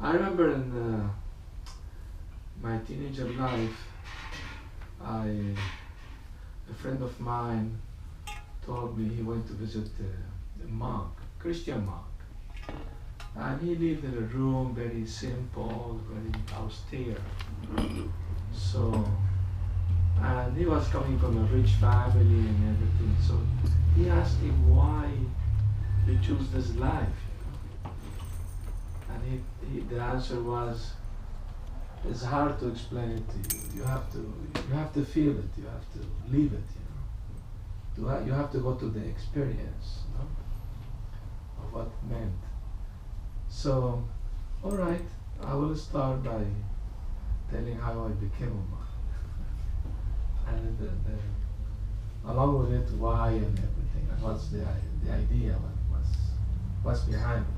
I remember in my teenager life, a friend of mine told me he went to visit a monk, Christian monk. And he lived in a room, very simple, very austere. So, and he was coming from a rich family and everything. So he asked him why you choose this life. And the answer was, it's hard to explain it to you. You have to feel it. You have to live it. You have to go to the experience, of what it meant. So, all right, I will start by telling how I became a monk, and along with it, why and everything, and what's the idea, what's behind it.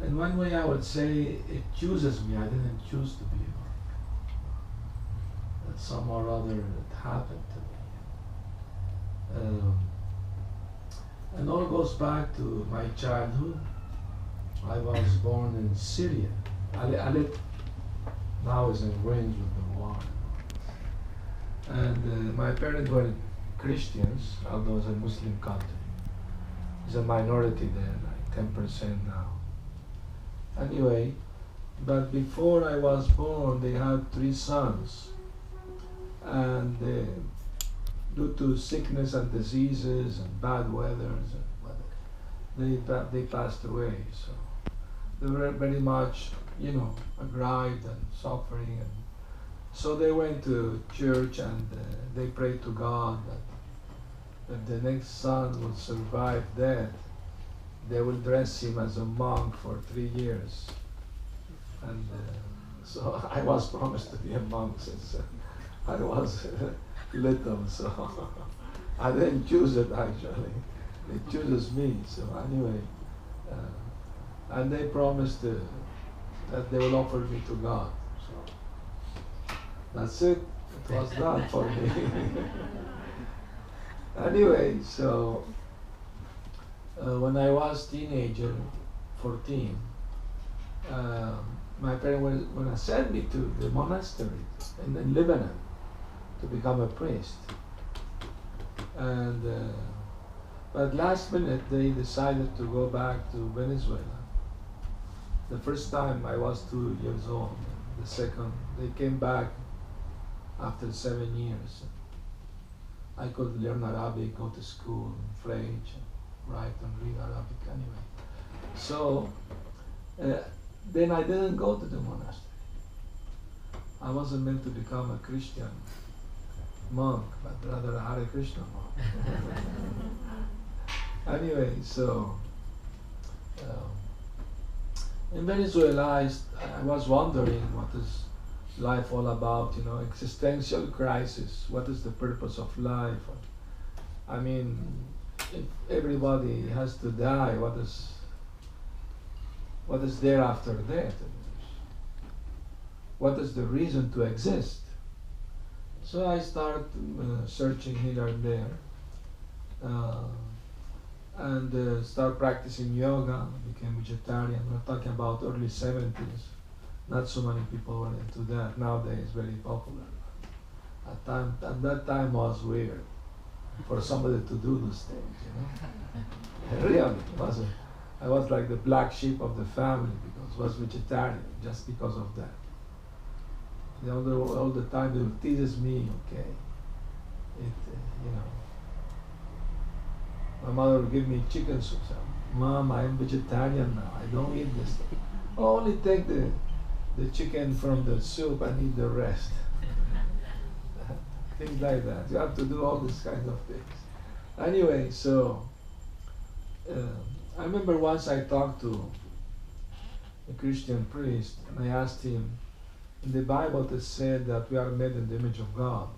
In one way, I would say it chooses me. I didn't choose to be a monk. That some or other it happened to me. And all goes back to my childhood. I was born in Syria. Aleppo now is in range with the war. And my parents were Christians, although it's a Muslim country. It's a minority there, like 10% now. Anyway, but before I was born, they had 3 sons. And due to sickness and diseases and bad weather, they passed away. So they were very much, aggrieved and suffering. And so they went to church and they prayed to God that if the next son will survive death, they will dress him as a monk for 3 years. And so I was promised to be a monk since I was little, so I didn't choose it actually. It chooses me. So anyway, and they promised that they will offer me to God. So that's it. It was done for me. Anyway, so when I was teenager, 14, my parents were going to send me to the monastery in Lebanon to become a priest. And but last minute they decided to go back to Venezuela. The first time I was 2 years old. The second, they came back after 7 years. I could learn Arabic, go to school, French, write and read Arabic anyway. So then I didn't go to the monastery. I wasn't meant to become a Christian monk, but rather a Hare Krishna monk. Anyway, so in Venezuela, I was wondering what is life all about, existential crisis. What is the purpose of life? I mean, if everybody has to die, what is there after death? What is the reason to exist? So I started searching here and there, and start practicing yoga, became vegetarian. We're talking about early 70s. Not so many people were into that. Nowadays, very popular. At that time was weird for somebody to do those things, Really, I was like the black sheep of the family because I was vegetarian, just because of that. All the time they would tease me, okay. My mother would give me chicken soup. So, Mom, I am vegetarian now. I don't eat this thing. Only take the chicken from the soup and eat the rest. Things like that. You have to do all these kinds of things. Anyway, so I remember once I talked to a Christian priest and I asked him, in the Bible it said that we are made in the image of God.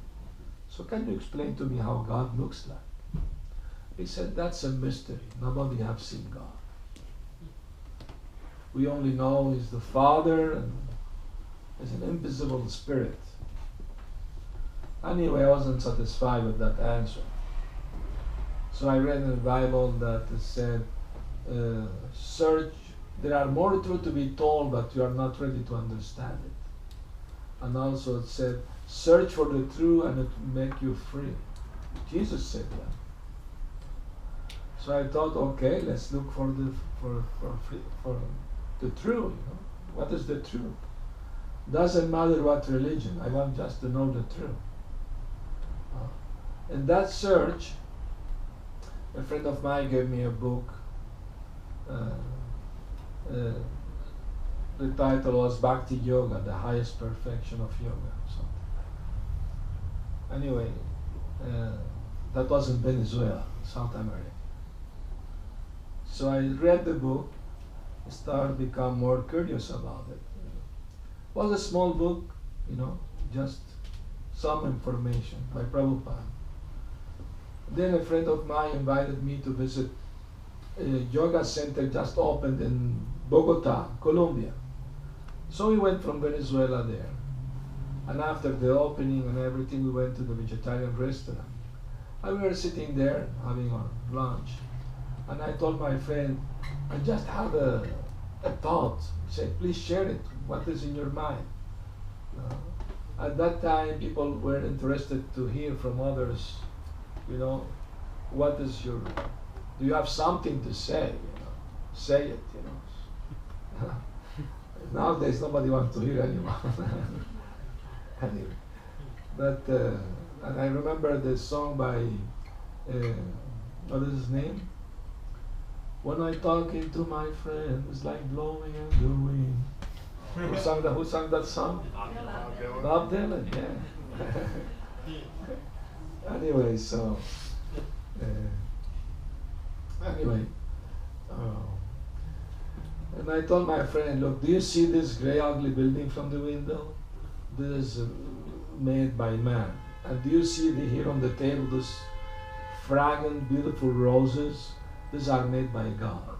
So can you explain to me how God looks like? He said, that's a mystery. Nobody has seen God. We only know He's the Father and He's an invisible spirit. Anyway, I wasn't satisfied with that answer. So I read in the Bible that it said, search there are more truth to be told, but you are not ready to understand it. And also it said, search for the truth and it will make you free. Jesus said that. So I thought, okay, let's look for the truth. What is the truth? Doesn't matter what religion. I want just to know the truth. In that search, a friend of mine gave me a book. The title was Bhakti Yoga, the highest perfection of yoga. So, anyway, that was in Venezuela, South America. So I read the book, started to become more curious about it. It was a small book, just some information by Prabhupada. Then a friend of mine invited me to visit a yoga center just opened in Bogota, Colombia. So we went from Venezuela there. And after the opening and everything, we went to the vegetarian restaurant. And we were sitting there having our lunch. And I told my friend, I just had a thought. He said, please share it. What is in your mind? At that time, people were interested to hear from others, what is your, do you have something to say? Say it, Nowadays, nobody wants to hear anyone. Anyway, but and I remember the song by what is his name? When I talking to my friend, it's like blowing in the wind. Who sang that song? Bob Dylan, yeah. Anyway, so and I told my friend, look, do you see this gray ugly building from the window? This is made by man. And do you see here on the table those fragrant, beautiful roses? These are made by God.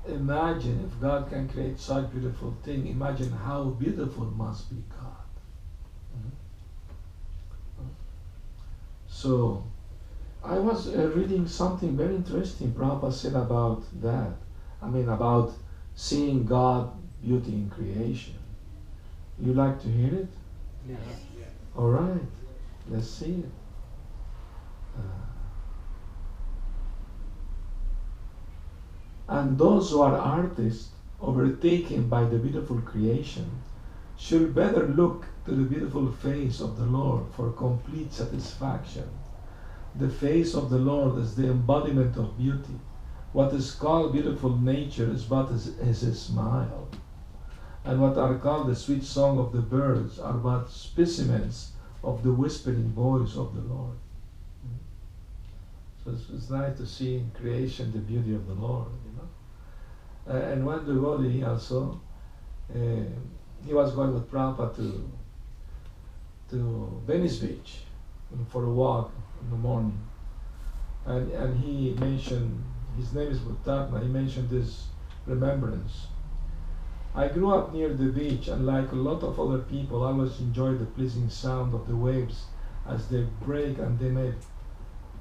Imagine if God can create such beautiful thing. Imagine how beautiful must be God. So, I was reading something very interesting Prabhupada said about that. About seeing God beauty in creation. You like to hear it? Yes. All right, let's see it. And those who are artists, overtaken by the beautiful creation, should better look to the beautiful face of the Lord for complete satisfaction. The face of the Lord is the embodiment of beauty. What is called beautiful nature is but is a smile. And what are called the sweet song of the birds are but specimens of the whispering voice of the Lord. So it's nice to see in creation the beauty of the Lord, and one devotee also, he was going with Prabhupada to Venice Beach for a walk in the morning. And he mentioned, his name is Bhuttatma, he mentioned this remembrance. I grew up near the beach, and like a lot of other people, I always enjoyed the pleasing sound of the waves as they break and they make.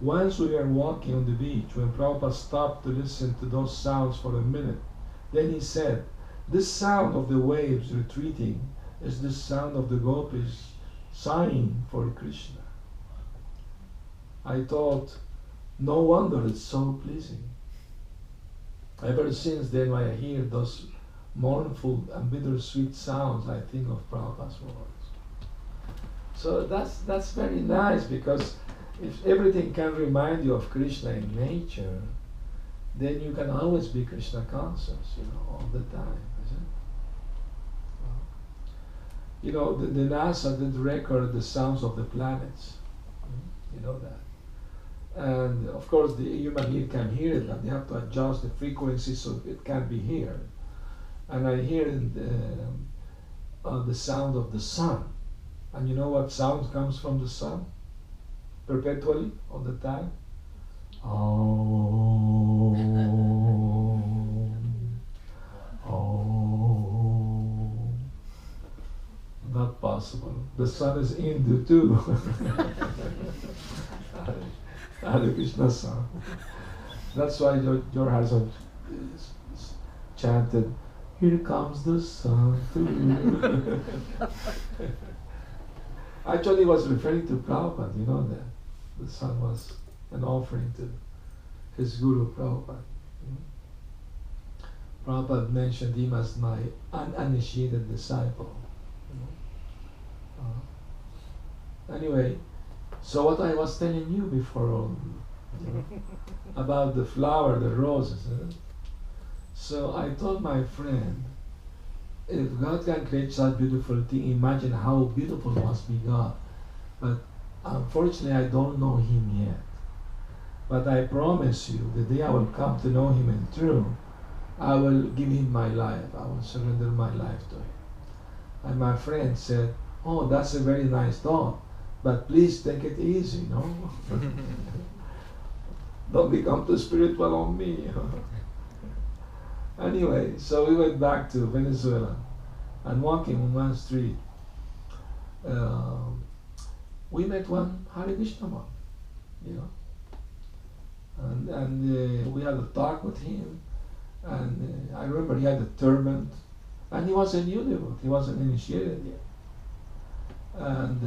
Once we were walking on the beach when Prabhupada stopped to listen to those sounds for a minute. Then he said, this sound of the waves retreating is the sound of the gopis sighing for Krishna. I thought, no wonder it's so pleasing. Ever since then, when I hear those mournful and bittersweet sounds, I think of Prabhupada's words. So that's very nice, because if everything can remind you of Krishna in nature, then you can always be Krishna conscious, all the time, isn't it? The NASA did record the sounds of the planets. You know that. And of course the human ear can hear it, and they have to adjust the frequency so it can be heard. And I hear the sound of the sun. And you know what sound comes from the sun? Perpetually, all the time? Oh, not possible. The sun is Hindu too. Hare Krishna sound. That's why your has a chanted, "Here comes the sun to you." Actually, he was referring to Prabhupada, you know that. The sun was an offering to his guru, Prabhupada. Prabhupada mentioned him as my uninitiated disciple. Anyway, so what I was telling you before about the flower, the roses. So I told my friend, if God can create such beautiful thing, imagine how beautiful must be God. But unfortunately, I don't know Him yet. But I promise you, the day I will come to know Him in truth, I will give Him my life. I will surrender my life to Him. And my friend said, "Oh, that's a very nice thought, but please take it easy, no? Don't become too spiritual on me." Anyway, so we went back to Venezuela, and walking on one street, we met one Hare Krishna monk, and we had a talk with him, and I remember he had a turban, and he was a new devotee, he wasn't initiated yet. And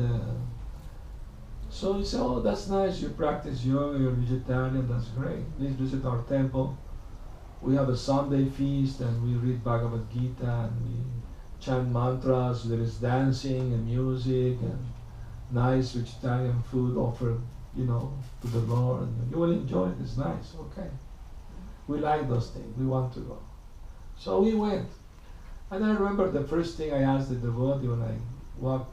so he said, "Oh, that's nice, you practice yoga, you're vegetarian, that's great. Please visit our temple. We have a Sunday feast, and we read Bhagavad Gita, and we chant mantras, there is dancing and music, and nice vegetarian food offered, to the Lord. You will enjoy it, it's nice, okay. We like those things, we want to go." So we went. And I remember the first thing I asked the devotee when I walked